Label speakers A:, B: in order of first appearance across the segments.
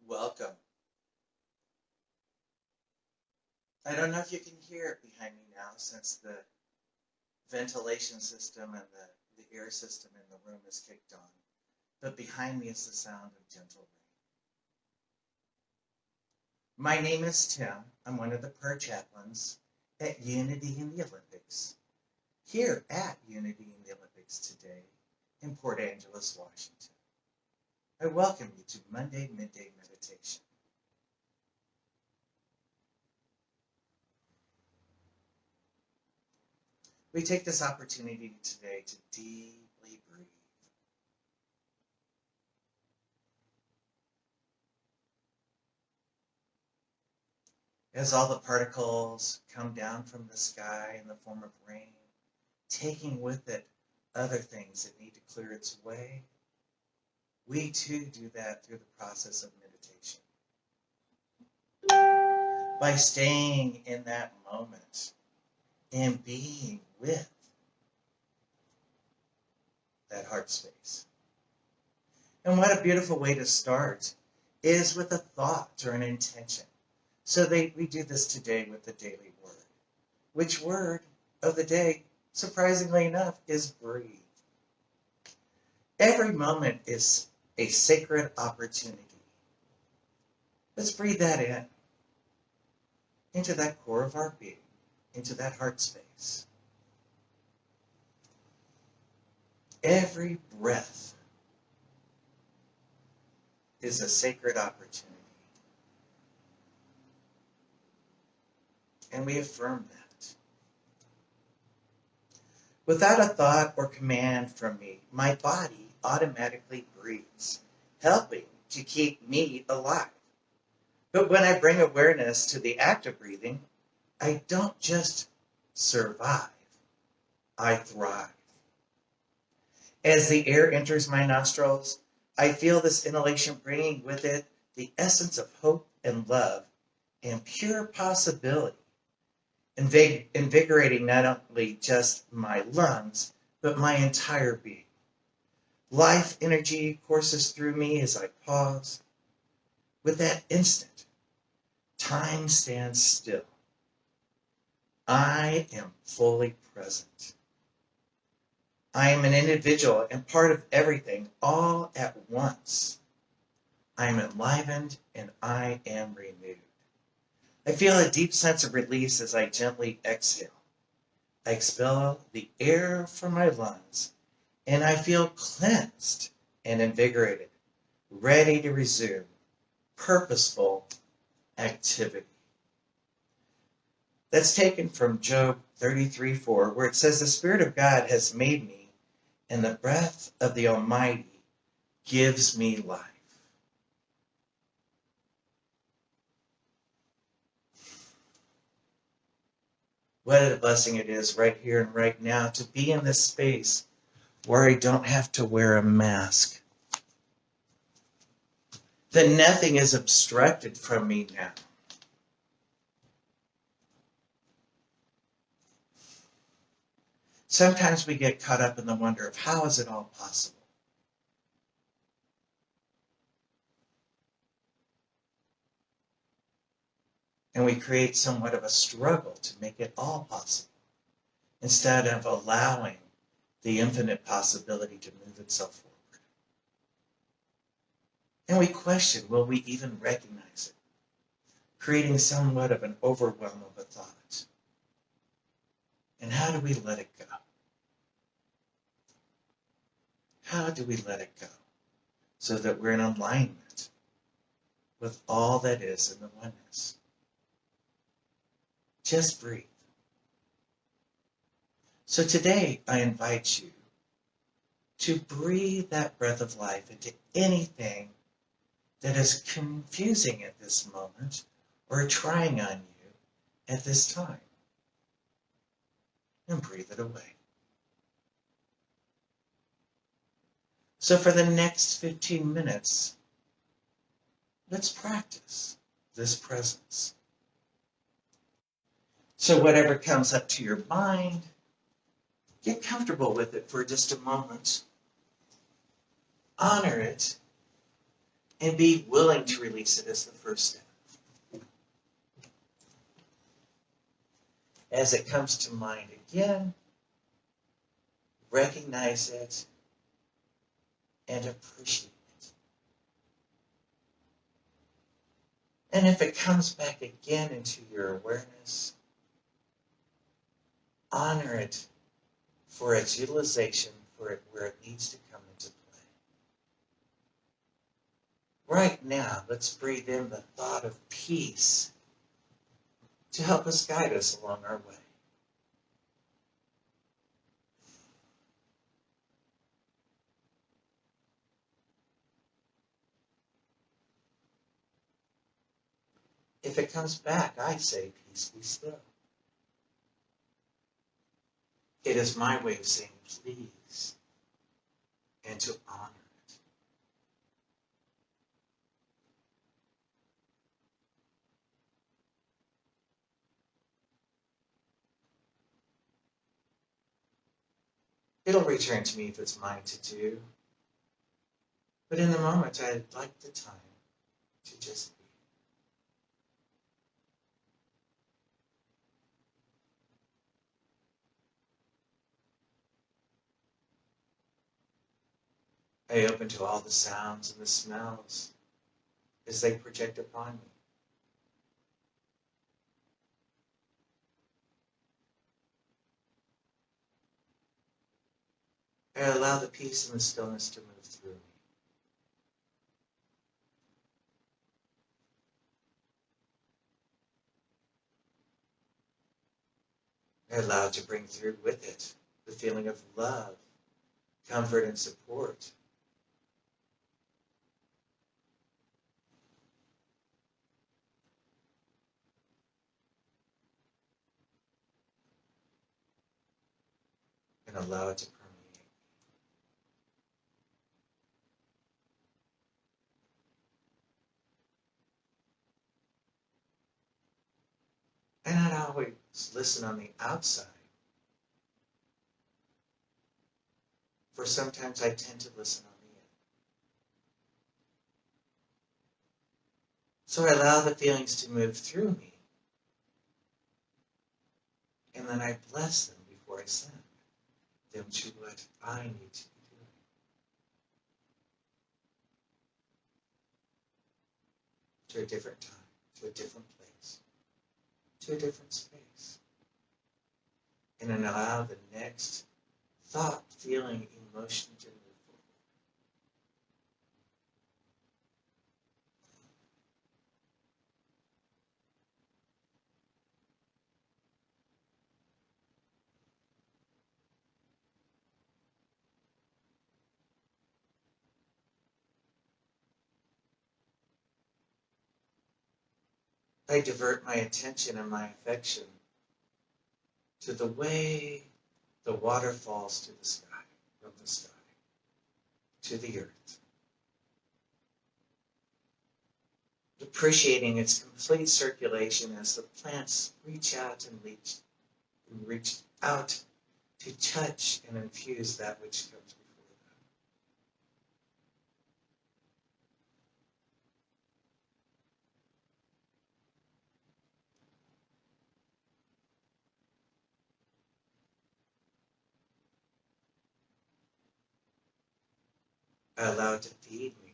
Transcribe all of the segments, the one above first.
A: Welcome. I don't know if you can hear it behind me now since the ventilation system and the air system in the room is kicked on. But behind me is the sound of gentle rain. My name is Tim. I'm one of the prayer chaplains at Unity in the Olympics. Here at Unity in the Olympics today in Port Angeles, Washington. I welcome you to Monday Midday Meditation. We take this opportunity today to deeply breathe. As all the particles come down from the sky in the form of rain, taking with it other things that need to clear its way, we too do that through the process of meditation. By staying in that moment and being with that heart space. And what a beautiful way to start is with a thought or an intention. So we do this today with the daily word. Which word of the day, surprisingly enough, is breathe. Every moment is a sacred opportunity. Let's breathe that in, into that core of our being, into that heart space. Every breath is a sacred opportunity. And we affirm that. Without a thought or command from me, my body automatically breathes, helping to keep me alive. But when I bring awareness to the act of breathing, I don't just survive, I thrive. As the air enters my nostrils, I feel this inhalation bringing with it the essence of hope and love and pure possibility, invigorating not only just my lungs, but my entire being. Life energy courses through me as I pause. With that instant, time stands still. I am fully present. I am an individual and part of everything all at once. I am enlivened and I am renewed. I feel a deep sense of release as I gently exhale. I expel the air from my lungs and I feel cleansed and invigorated, ready to resume purposeful activity. That's taken from Job 33:4, where it says, "The Spirit of God has made me, and the breath of the Almighty gives me life." What a blessing it is right here and right now to be in this space where I don't have to wear a mask. That nothing is obstructed from me now. Sometimes we get caught up in the wonder of how is it all possible? And we create somewhat of a struggle to make it all possible, instead of allowing the infinite possibility to move itself forward. And we question, will we even recognize it? Creating somewhat of an overwhelm of a thought. And how do we let it go? How do we let it go so that we're in alignment with all that is in the oneness? Just breathe. So today I invite you to breathe that breath of life into anything that is confusing at this moment or trying on you at this time. And breathe it away. So for the next 15 minutes, let's practice this presence. So whatever comes up to your mind, get comfortable with it for just a moment. Honor it and be willing to release it as the first step. As it comes to mind again, recognize it and appreciate it. And if it comes back again into your awareness, honor it for its utilization, for it where it needs to come into play. Right now, let's breathe in the thought of peace to help us guide us along our way. If it comes back, I say, peace be still. It is my way of saying please and to honor it. It'll return to me if it's mine to do. But in the moment, I'd like the time to just be. I open to all the sounds and the smells as they project upon me. I allow the peace and the stillness to move through me. I allow it to bring through with it the feeling of love, comfort, and support. And allow it to permeate. I not always listen on the outside, for sometimes I tend to listen on the inside. So I allow the feelings to move through me, and then I bless them before I send them to what I need to be doing. To a different time, to a different place, to a different space. And then allow the next thought, feeling, emotion to move forward. I divert my attention and my affection to the way the water falls to the sky, from the sky to the earth. Appreciating its complete circulation as the plants reach out and reach out to touch and infuse that which comes before them. I allow it to feed me,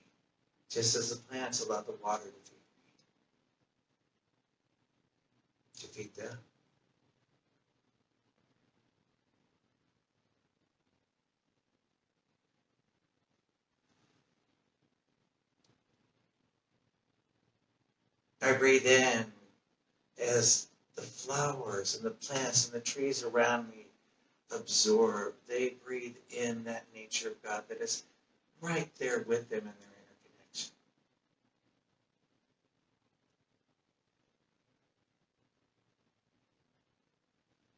A: just as the plants allow the water to feed them. I breathe in as the flowers and the plants and the trees around me absorb. They breathe in that nature of God that is right there with them in their interconnection.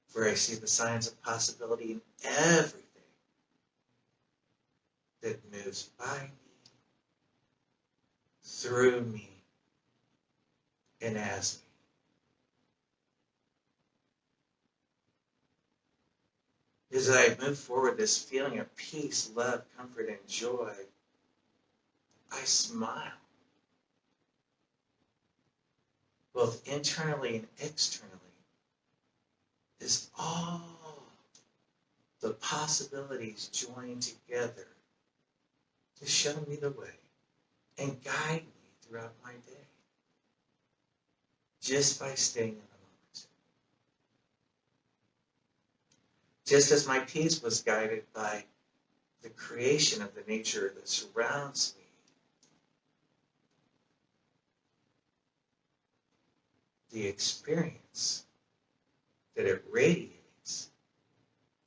A: For I see the signs of possibility in everything that moves by me, through me, and as me. As I move forward, this feeling of peace, love, comfort, and joy, I smile both internally and externally, is all the possibilities joined together to show me the way and guide me throughout my day, just by staying in the moment. Just as my peace was guided by the creation of the nature that surrounds me, the experience that it radiates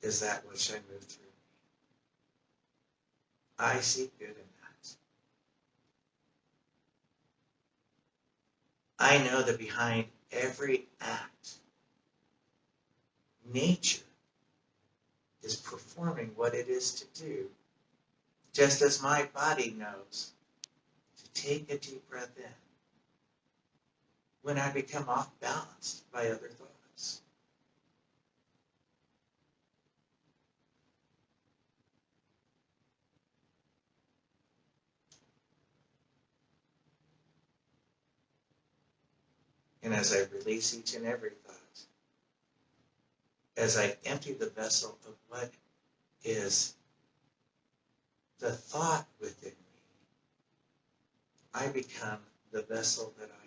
A: is that which I move through me. I see good in that. I know that behind every act, nature is performing what it is to do, just as my body knows to take a deep breath in when I become off balanced by other thoughts. And as I release each and every thought, as I empty the vessel of what is the thought within me, I become the vessel that I am.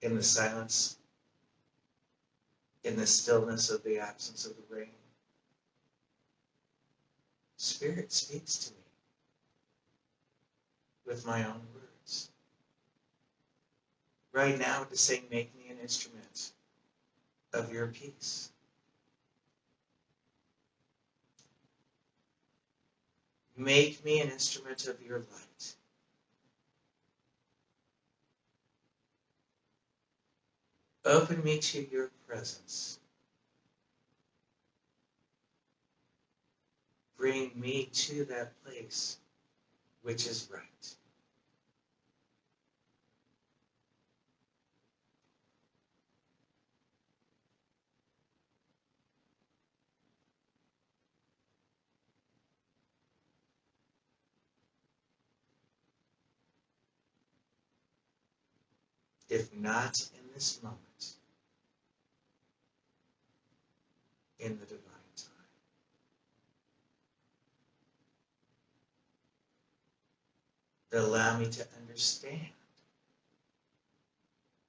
A: In the silence, in the stillness of the absence of the rain, Spirit speaks to me with my own words. Right now to say, make me an instrument of your peace. Make me an instrument of your light. Open me to your presence. Bring me to that place which is right. If not in this moment, in the divine time. That allow me to understand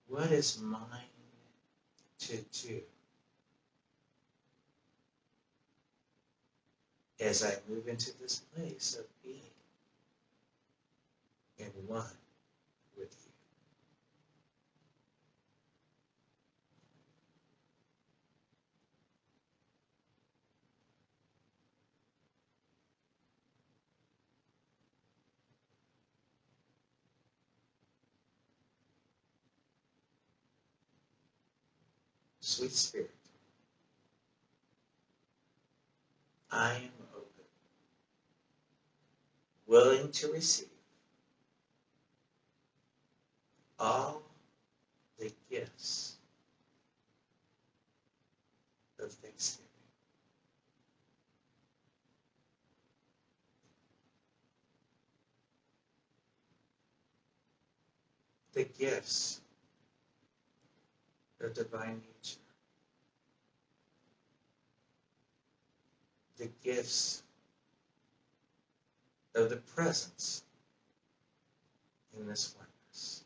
A: what is mine to do as I move into this place of being in one with you. Sweet Spirit, I am open, willing to receive all the gifts of Thanksgiving. The gifts of divine nature. The gifts of the presence in this oneness.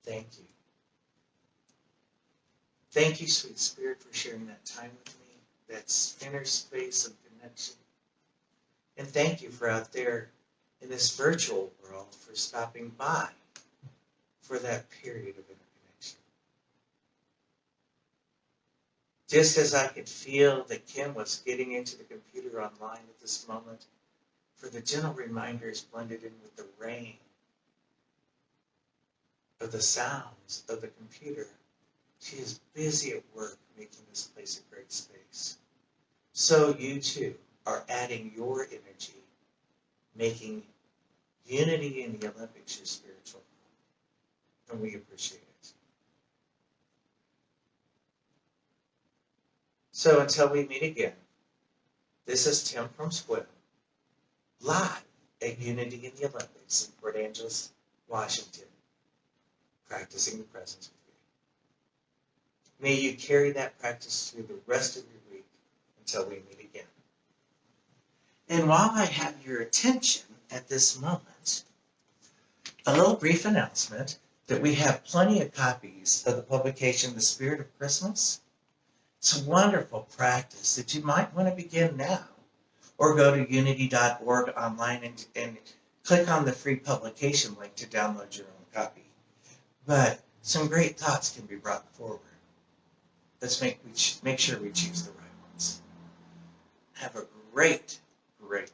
A: thank you. Thank you, sweet Spirit, for sharing that time with me, that inner space of connection. And thank you for out there in this virtual world for stopping by for that period of interconnection. Just as I could feel that Kim was getting into the computer online at this moment, for the gentle reminders blended in with the rain of the sounds of the computer, she is busy at work making this place a great space. So you too are adding your energy, making unity in the Olympics your spiritual home. And we appreciate it. So until we meet again, this is Tim from Squid, live at Unity in the Olympics in Port Angeles, Washington, practicing the presence with you. May you carry that practice through the rest of your week until we meet again. And while I have your attention at this moment, a little brief announcement that we have plenty of copies of the publication, The Spirit of Christmas. It's a wonderful practice that you might want to begin now, or go to unity.org online and click on the free publication link to download your own copy. But some great thoughts can be brought forward. Let's make sure we choose the right ones. Have a great, great